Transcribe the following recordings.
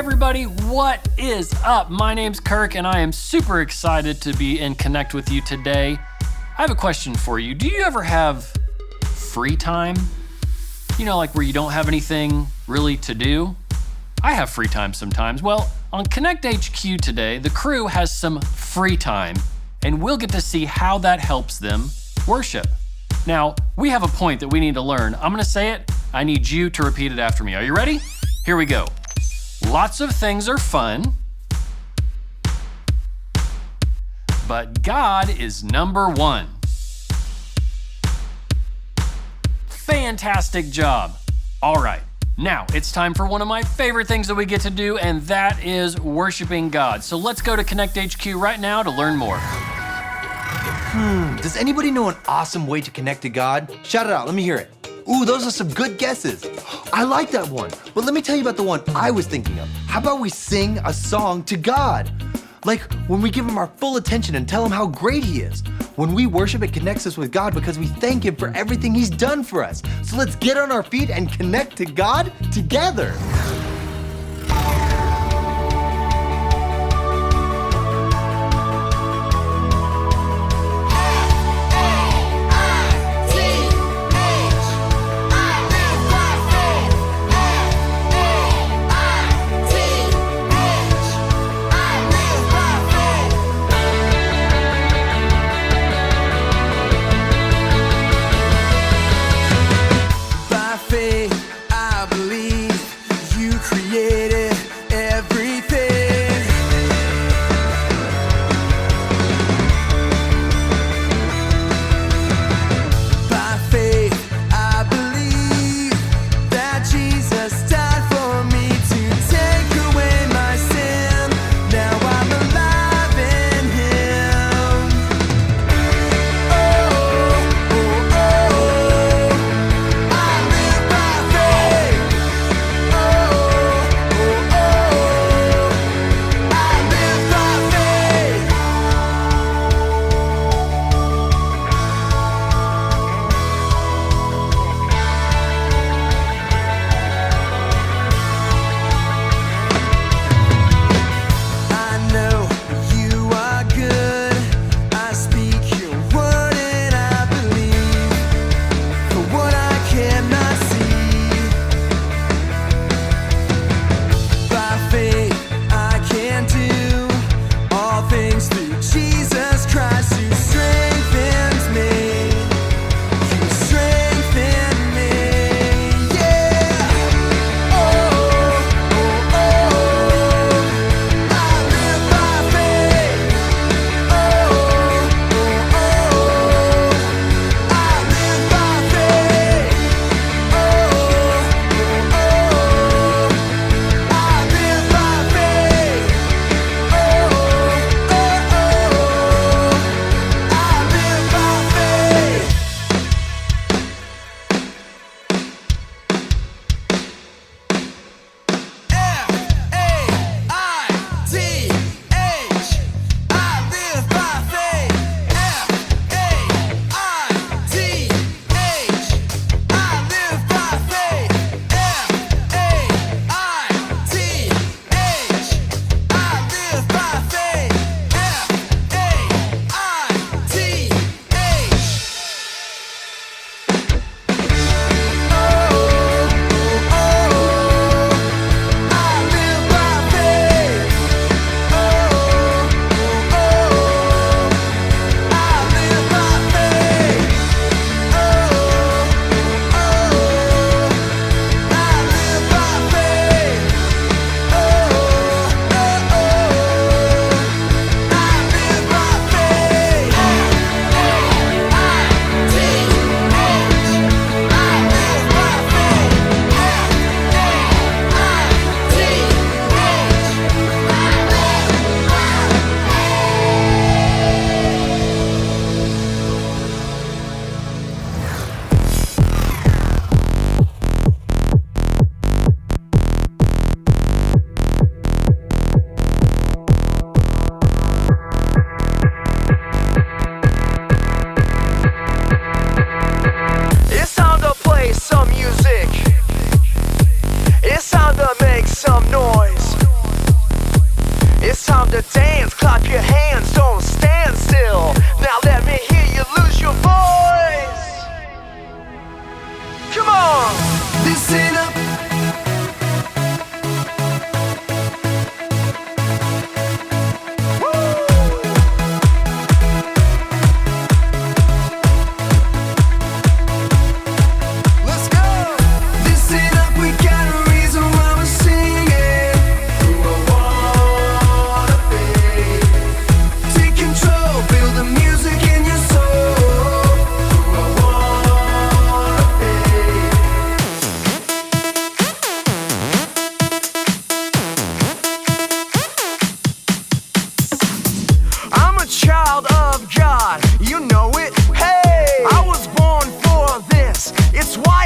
everybody, what is up? My name's Kirk and I am super excited to be in Connect with you today. I have a question for you. Do you ever have free time? You know, like where you don't have anything really to do? I have free time sometimes. Well, on Connect HQ today, the crew has some free time and we'll get to see how that helps them worship. Now, we have a point that we need to learn. I'm gonna say it. I need you to repeat it after me. Are you ready? Here we go. Lots of things are fun, but God is number one. Fantastic job. All right, now it's time for one of my favorite things that we get to do, and that is worshiping God. So let's go to Connect HQ right now to learn more. Does anybody know an awesome way to connect to God? Shout it out, let me hear it. Ooh, those are some good guesses. I like that one, but let me tell you about the one I was thinking of. How about we sing a song to God? Like when we give him our full attention and tell him how great he is. When we worship, it connects us with God because we thank him for everything he's done for us. So let's get on our feet and connect to God together.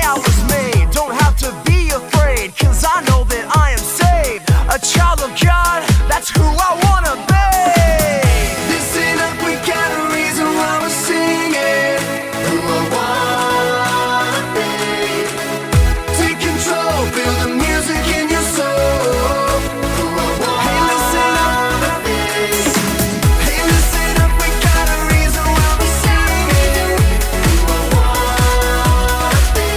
I was made. Don't have to be afraid, 'cause I know that I am saved. A child of God, that's who I wanna be. Listen up, we got a reason why we're singing. Who I wanna be. Take control, feel the music in your soul. Who I wanna Hey, listen up. Hey, listen up, we got a reason why we're singing. Who I wanna be.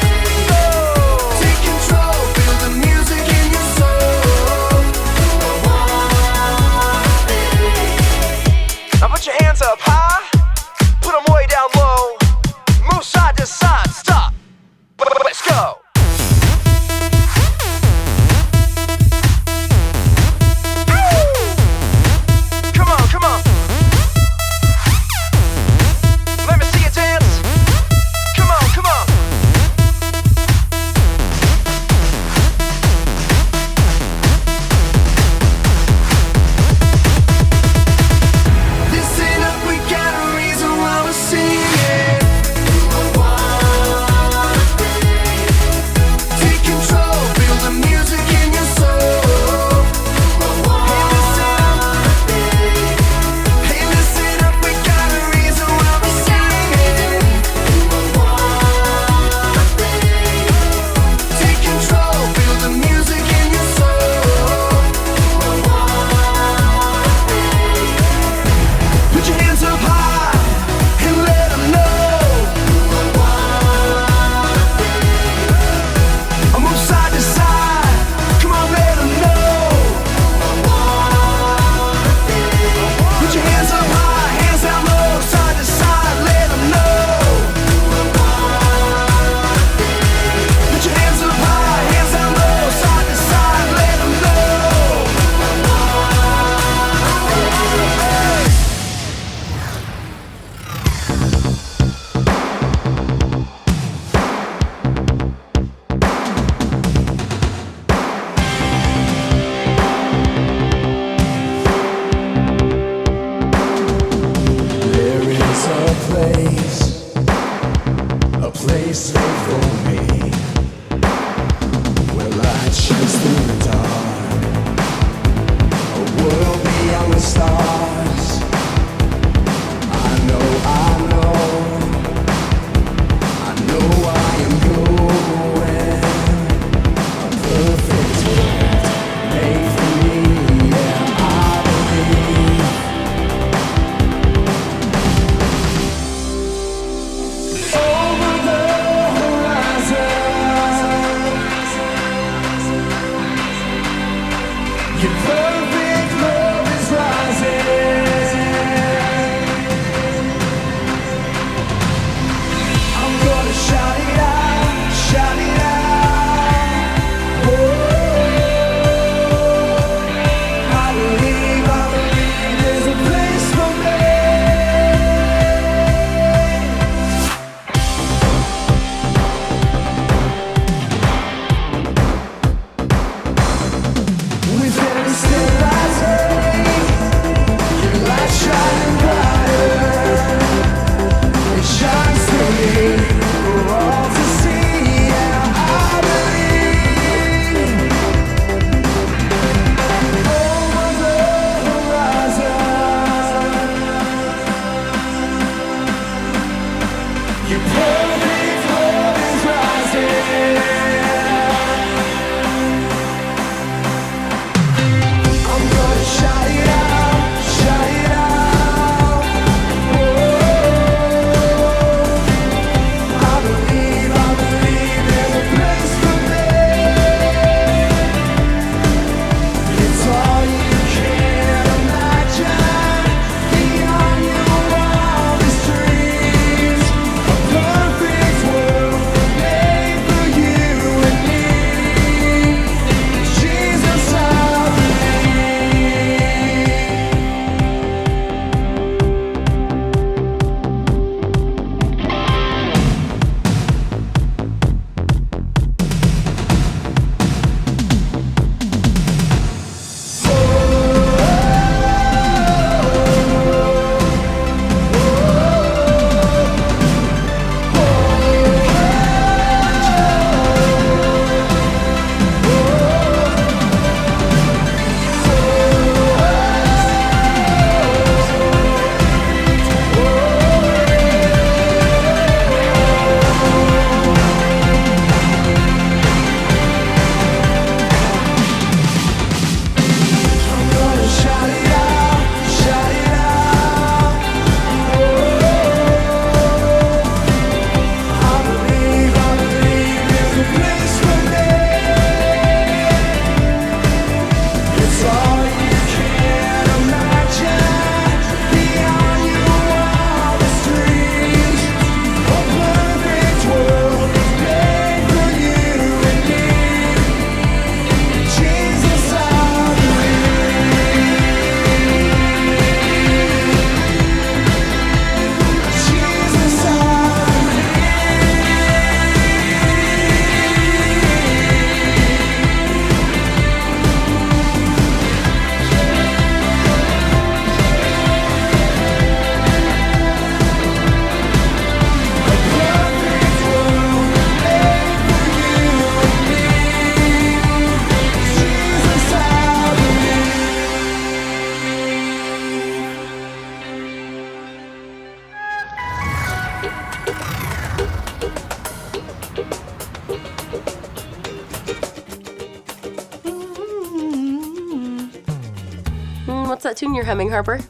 What's that tune you're humming, Harper?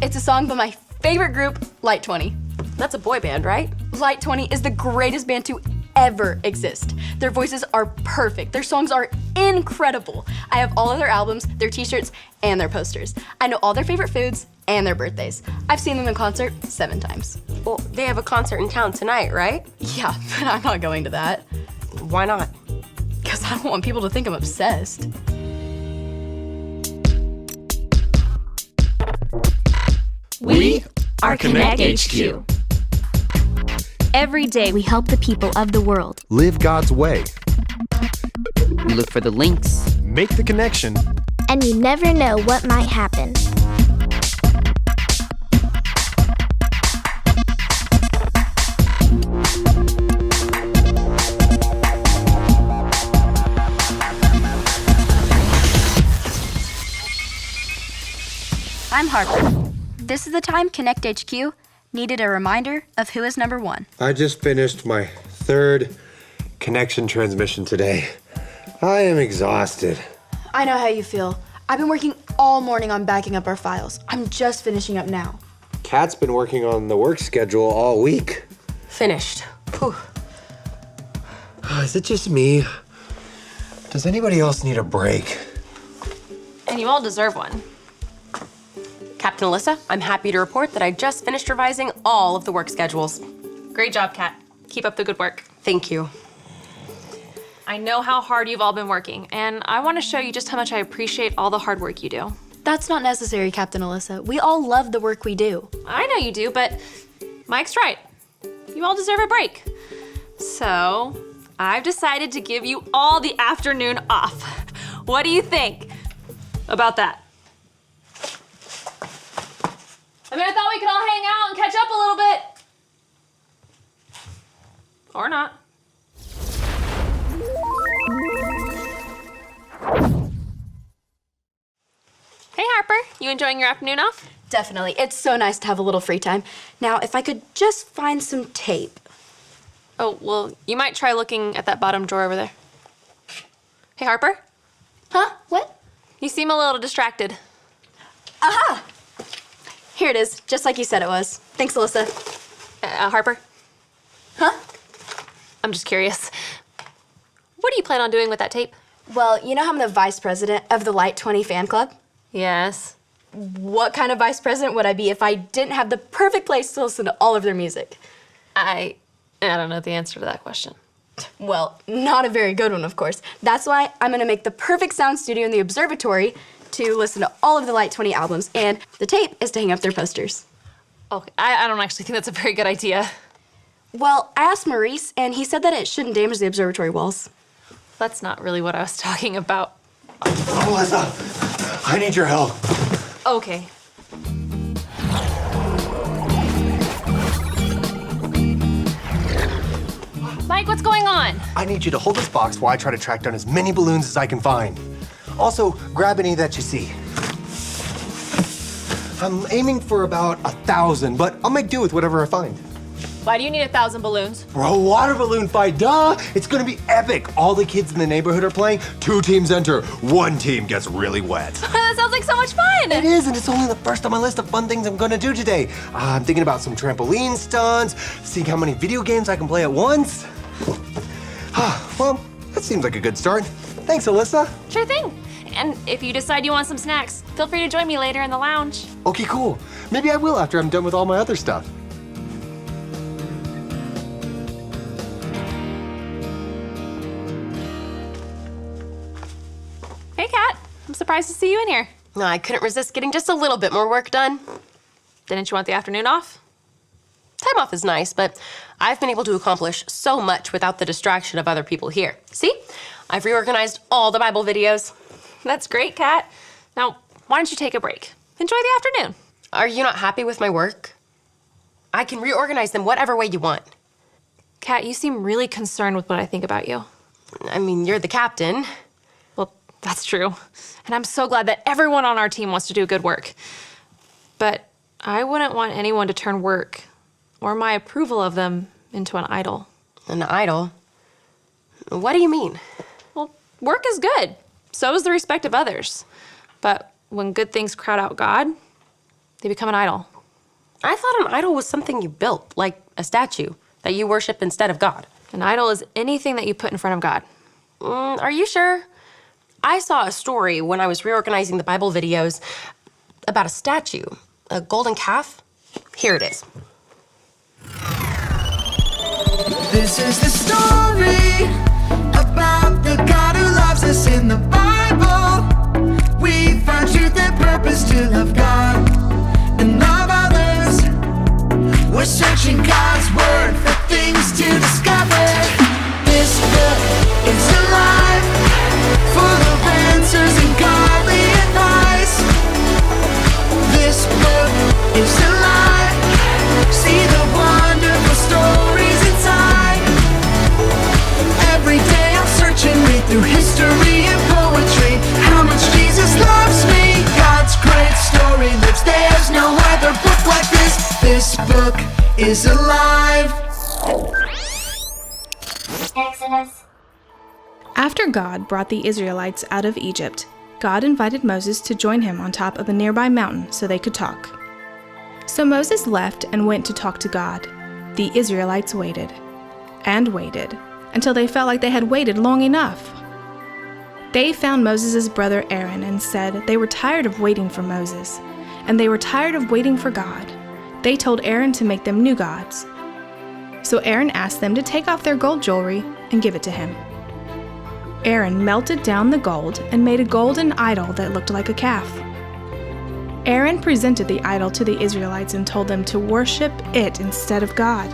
It's a song by my favorite group, Light 20. That's a boy band, right? Light 20 is the greatest band to ever exist. Their voices are perfect. Their songs are incredible. I have all of their albums, their t-shirts, and their posters. I know all their favorite foods and their birthdays. I've seen them in concert 7 times. Well, they have a concert in town tonight, right? Yeah, but I'm not going to that. Why not? Because I don't want people to think I'm obsessed. We are Connect HQ. Every day we help the people of the world. Live God's way. We look for the links. Make the connection. And you never know what might happen. I'm Harper. This is the time Connect HQ needed a reminder of who is number 1. I just finished my 3rd connection transmission today. I am exhausted. I know how you feel. I've been working all morning on backing up our files. I'm just finishing up now. Kat's been working on the work schedule all week. Finished. Whew. Is it just me? Does anybody else need a break? And you all deserve one. Captain Alyssa, I'm happy to report that I just finished revising all of the work schedules. Great job, Kat. Keep up the good work. Thank you. I know how hard you've all been working, and I want to show you just how much I appreciate all the hard work you do. That's not necessary, Captain Alyssa. We all love the work we do. I know you do, but Mike's right. You all deserve a break. So, I've decided to give you all the afternoon off. What do you think about that? I mean, I thought we could all hang out and catch up a little bit. Or not. Hey, Harper, you enjoying your afternoon off? Definitely. It's so nice to have a little free time. Now, if I could just find some tape. Oh, well, you might try looking at that bottom drawer over there. Hey, Harper? Huh? What? You seem a little distracted. Aha! Here it is, just like you said it was. Thanks, Alyssa. Harper? Huh? I'm just curious. What do you plan on doing with that tape? Well, you know how I'm the vice president of the Light 20 fan club? Yes. What kind of vice president would I be if I didn't have the perfect place to listen to all of their music? I don't know the answer to that question. Well, not a very good one, of course. That's why I'm gonna make the perfect sound studio in the observatory to listen to all of the Light 20 albums, and the tape is to hang up their posters. Okay, I don't actually think that's a very good idea. Well, I asked Maurice, and he said that it shouldn't damage the observatory walls. That's not really what I was talking about. Alyssa, I need your help. Okay. Mike, what's going on? I need you to hold this box while I try to track down as many balloons as I can find. Also, grab any that you see. I'm aiming for about 1,000, but I'll make do with whatever I find. Why do you need 1,000 balloons? Bro, water balloon fight, duh! It's gonna be epic. All the kids in the neighborhood are playing. 2 teams enter. 1 team gets really wet. That sounds like so much fun! It is, and it's only the first on my list of fun things I'm gonna do today. I'm thinking about some trampoline stunts, seeing how many video games I can play at once. Well, that seems like a good start. Thanks, Alyssa. Sure thing. And if you decide you want some snacks, feel free to join me later in the lounge. Okay, cool. Maybe I will after I'm done with all my other stuff. Hey, Kat. I'm surprised to see you in here. I couldn't resist getting just a little bit more work done. Didn't you want the afternoon off? Time off is nice, but I've been able to accomplish so much without the distraction of other people here. See? I've reorganized all the Bible videos. That's great, Kat. Now, why don't you take a break? Enjoy the afternoon. Are you not happy with my work? I can reorganize them whatever way you want. Kat, you seem really concerned with what I think about you. I mean, you're the captain. Well, that's true. And I'm so glad that everyone on our team wants to do good work. But I wouldn't want anyone to turn work or my approval of them into an idol. An idol? What do you mean? Well, work is good. So is the respect of others. But when good things crowd out God, they become an idol. I thought an idol was something you built, like a statue, that you worship instead of God. An idol is anything that you put in front of God. Are you sure? I saw a story when I was reorganizing the Bible videos about a statue, a golden calf. Here it is. This is the story about the God who loves us in the Bible. We found truth and purpose to love God and love others. We're searching God's word for things to discover. This book is alive, full of answers and godly advice. This book is alive. See the wonderful stories inside. Every day I'm searching, read through history and poetry. How much Jesus loves me. God's great story lives. There's no other book like this. This book is alive. Exodus. After God brought the Israelites out of Egypt, God invited Moses to join him on top of a nearby mountain so they could talk. So Moses left and went to talk to God. The Israelites waited and waited until they felt like they had waited long enough. They found Moses' brother Aaron and said they were tired of waiting for Moses, and they were tired of waiting for God. They told Aaron to make them new gods. So Aaron asked them to take off their gold jewelry and give it to him. Aaron melted down the gold and made a golden idol that looked like a calf. Aaron presented the idol to the Israelites and told them to worship it instead of God.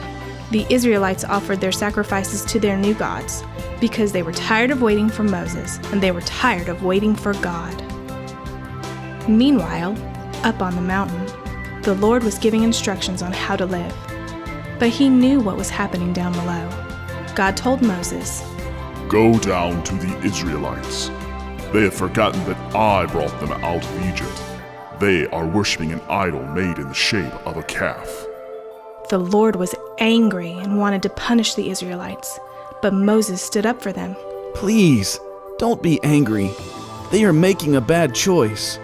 The Israelites offered their sacrifices to their new gods because they were tired of waiting for Moses and they were tired of waiting for God. Meanwhile, up on the mountain, the Lord was giving instructions on how to live. But he knew what was happening down below. God told Moses, "Go down to the Israelites. They have forgotten that I brought them out of Egypt. They are worshiping an idol made in the shape of a calf." The Lord was angry and wanted to punish the Israelites, but Moses stood up for them. "Please, don't be angry. They are making a bad choice.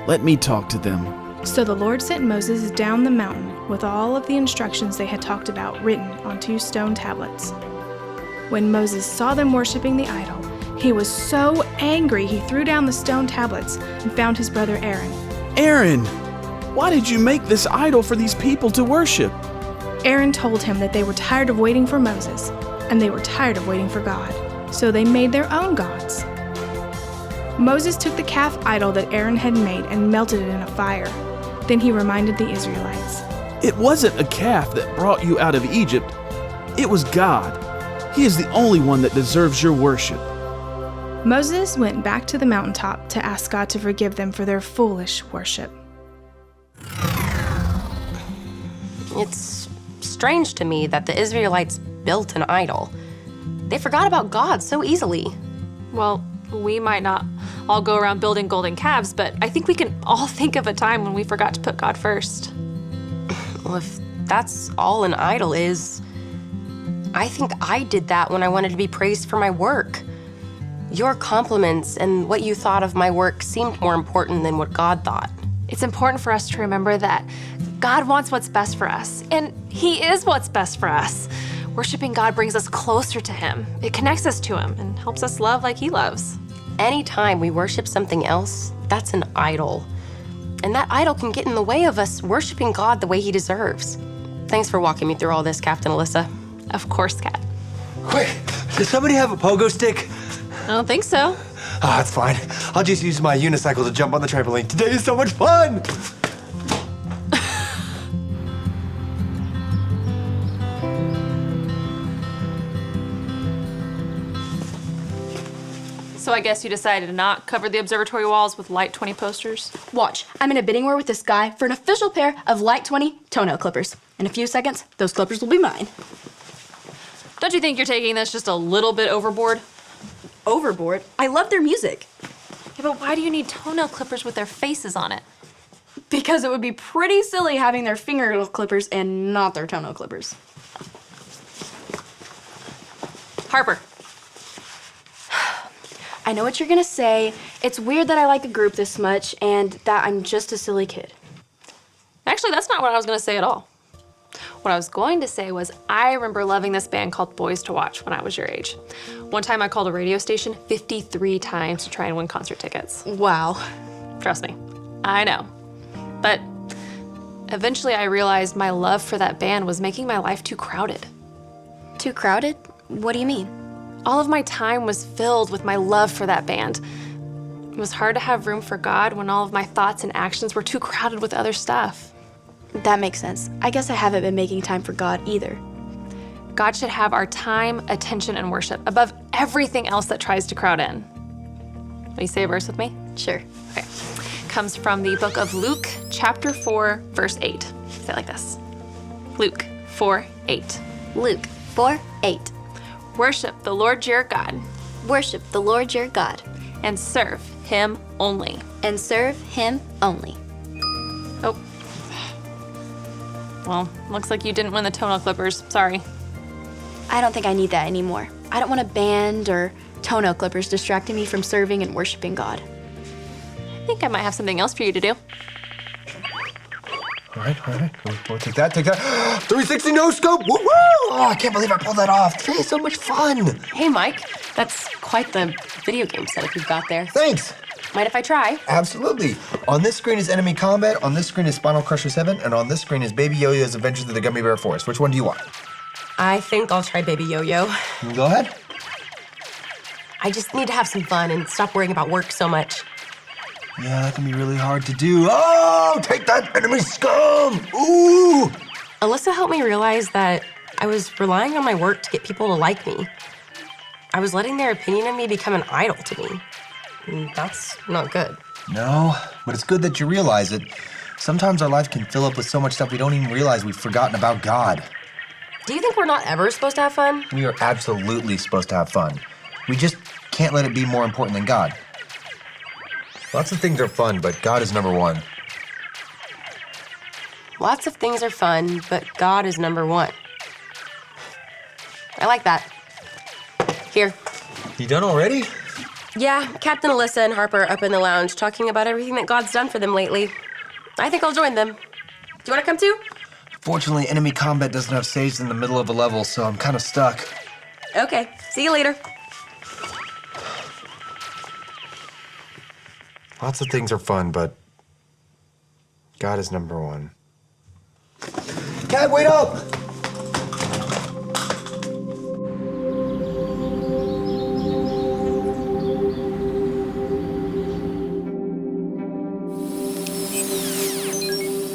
Let me talk to them." So the Lord sent Moses down the mountain with all of the instructions they had talked about written on 2 stone tablets. When Moses saw them worshiping the idol, he was so angry he threw down the stone tablets and found his brother Aaron. "Aaron, why did you make this idol for these people to worship?" Aaron told him that they were tired of waiting for Moses, and they were tired of waiting for God, so they made their own gods. Moses took the calf idol that Aaron had made and melted it in a fire. Then he reminded the Israelites, "It wasn't a calf that brought you out of Egypt. It was God. He is the only one that deserves your worship." Moses went back to the mountaintop to ask God to forgive them for their foolish worship. It's strange to me that the Israelites built an idol. They forgot about God so easily. Well, we might not all go around building golden calves, but I think we can all think of a time when we forgot to put God first. Well, if that's all an idol is, I think I did that when I wanted to be praised for my work. Your compliments and what you thought of my work seemed more important than what God thought. It's important for us to remember that God wants what's best for us, and He is what's best for us. Worshiping God brings us closer to Him. It connects us to Him and helps us love like He loves. Anytime we worship something else, that's an idol. And that idol can get in the way of us worshiping God the way He deserves. Thanks for walking me through all this, Captain Alyssa. Of course, Kat. Wait, does somebody have a pogo stick? I don't think so. Ah, that's fine. I'll just use my unicycle to jump on the trampoline. Today is so much fun! So I guess you decided to not cover the observatory walls with Light 20 posters? Watch, I'm in a bidding war with this guy for an official pair of Light 20 toenail clippers. In a few seconds, those clippers will be mine. Don't you think you're taking this just a little bit overboard? Overboard? I love their music. Yeah, but why do you need toenail clippers with their faces on it? Because it would be pretty silly having their fingernail clippers and not their toenail clippers. Harper. I know what you're gonna say, It's weird that I like a group this much and that I'm just a silly kid. Actually, that's not what I was gonna say at all. What I was going to say was I remember loving this band called Boys to Watch when I was your age. One time I called a radio station 53 times to try and win concert tickets. Wow. Trust me, I know. But eventually I realized my love for that band was making my life too crowded. Too crowded? What do you mean? All of my time was filled with my love for that band. It was hard to have room for God when all of my thoughts and actions were too crowded with other stuff. That makes sense. I guess I haven't been making time for God either. God should have our time, attention, and worship above everything else that tries to crowd in. Will you say a verse with me? Sure. Okay. Comes from the book of Luke, chapter 4, verse 8. Say it like this. Luke 4:8. Luke 4:8. Worship the Lord your God. Worship the Lord your God. And serve him only. And serve him only. Oh. Well, looks like you didn't win the toenail clippers. Sorry. I don't think I need that anymore. I don't want a band or toenail clippers distracting me from serving and worshiping God. I think I might have something else for you to do. All right. We'll take that. 360 no scope. Woo woo! Oh, I can't believe I pulled that off. Today's so much fun. Hey, Mike, that's quite the video game setup you've got there. Thanks. Mind if I try? Absolutely. On this screen is Enemy Combat, on this screen is Spinal Crusher 7, and on this screen is Baby Yo-Yo's Adventures of the Gummy Bear Forest. Which one do you want? I think I'll try Baby Yo-Yo. Go ahead. I just need to have some fun and stop worrying about work so much. Yeah, that can be really hard to do. Oh, take that, enemy scum! Ooh! Alyssa helped me realize that I was relying on my work to get people to like me. I was letting their opinion of me become an idol to me. And that's not good. No, but it's good that you realize it. Sometimes our life can fill up with so much stuff we don't even realize we've forgotten about God. Do you think we're not ever supposed to have fun? We are absolutely supposed to have fun. We just can't let it be more important than God. Lots of things are fun, but God is number one. Lots of things are fun, but God is number one. I like that. Here. You done already? Yeah, Captain Alyssa and Harper are up in the lounge talking about everything that God's done for them lately. I think I'll join them. Do you want to come too? Fortunately, Enemy Combat doesn't have saves in the middle of a level, so I'm kind of stuck. Okay, see you later. Lots of things are fun, but God is number one. Cat, wait up!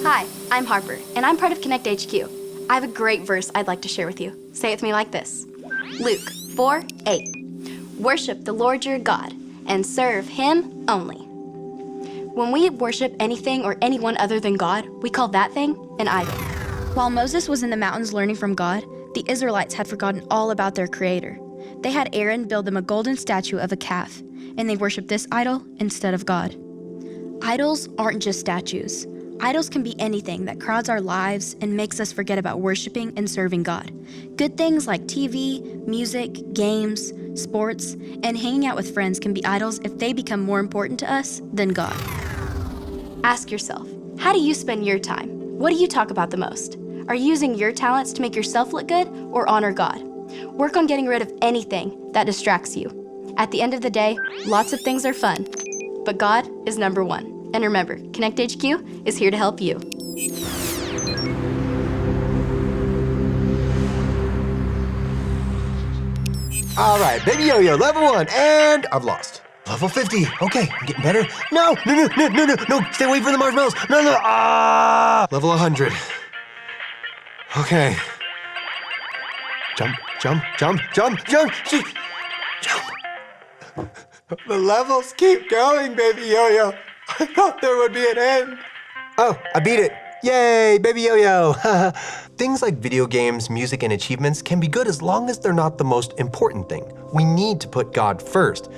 Hi, I'm Harper, and I'm part of Connect HQ. I have a great verse I'd like to share with you. Say it with me like this. Luke 4:8. Worship the Lord your God, and serve him only. When we worship anything or anyone other than God, we call that thing an idol. While Moses was in the mountains learning from God, the Israelites had forgotten all about their Creator. They had Aaron build them a golden statue of a calf, and they worshiped this idol instead of God. Idols aren't just statues. Idols can be anything that crowds our lives and makes us forget about worshiping and serving God. Good things like TV, music, games, sports, and hanging out with friends can be idols if they become more important to us than God. Ask yourself, how do you spend your time? What do you talk about the most? Are you using your talents to make yourself look good or honor God? Work on getting rid of anything that distracts you. At the end of the day, lots of things are fun, but God is number one. And remember, Connect HQ is here to help you. All right, Baby Yo-Yo, level 1, and I've lost. Level 50, okay, I'm getting better. No, stay away from the marshmallows. No, level 100. Okay. Jump. The levels keep going, Baby Yo-Yo. I thought there would be an end. Oh, I beat it. Yay, Baby Yo-Yo. Things like video games, music, and achievements can be good as long as they're not the most important thing. We need to put God first.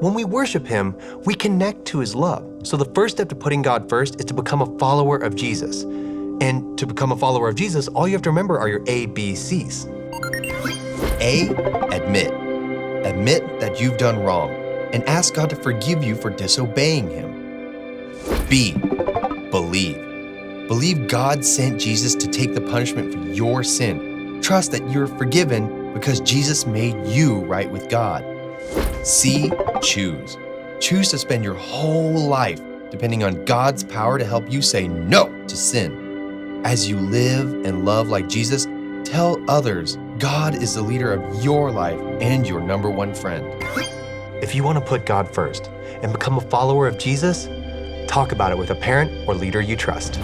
When we worship him, we connect to his love. So the first step to putting God first is to become a follower of Jesus. And to become a follower of Jesus, all you have to remember are your ABCs. A, admit. Admit that you've done wrong. and ask God to forgive you for disobeying Him. B. Believe. Believe God sent Jesus to take the punishment for your sin. Trust that you're forgiven because Jesus made you right with God. C. Choose. Choose to spend your whole life depending on God's power to help you say no to sin. As you live and love like Jesus, tell others God is the leader of your life and your number one friend. If you want to put God first and become a follower of Jesus, talk about it with a parent or leader you trust.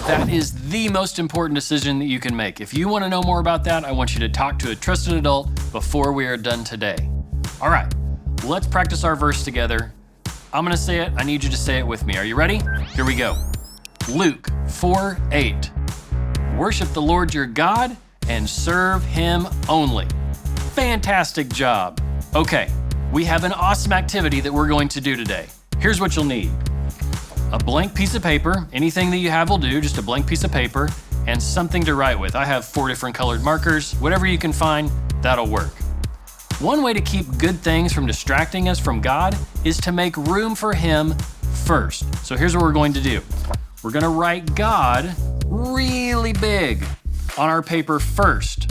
That is the most important decision that you can make. If you want to know more about that, I want you to talk to a trusted adult before we are done today. All right, let's practice our verse together. I'm going to say it. I need you to say it with me. Are you ready? Here we go. Luke 4:8. Worship the Lord your God and serve Him only. Fantastic job. Okay, we have an awesome activity that we're going to do today. Here's what you'll need. A blank piece of paper, anything that you have will do, just a blank piece of paper, and something to write with. I have 4 different colored markers. Whatever you can find, that'll work. One way to keep good things from distracting us from God is to make room for Him first. So here's what we're going to do. We're going to write God really big on our paper first.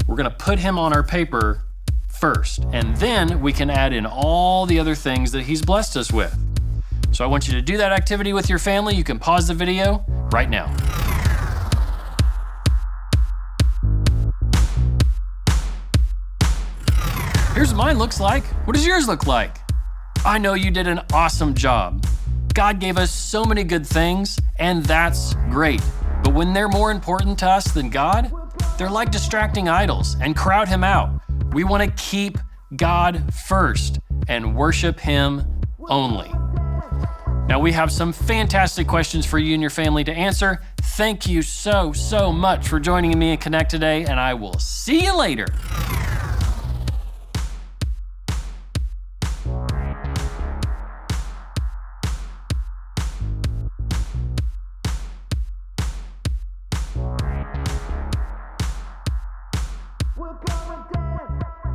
We're going to put Him on our paper first, and then we can add in all the other things that He's blessed us with. So I want you to do that activity with your family. You can pause the video right now. Here's what mine looks like. What does yours look like? I know you did an awesome job. God gave us so many good things, and that's great. But when they're more important to us than God, they're like distracting idols and crowd Him out. We want to keep God first and worship Him only. Now we have some fantastic questions for you and your family to answer. Thank you so much for joining me in Connect today, and I will see you later. We'll go and dance.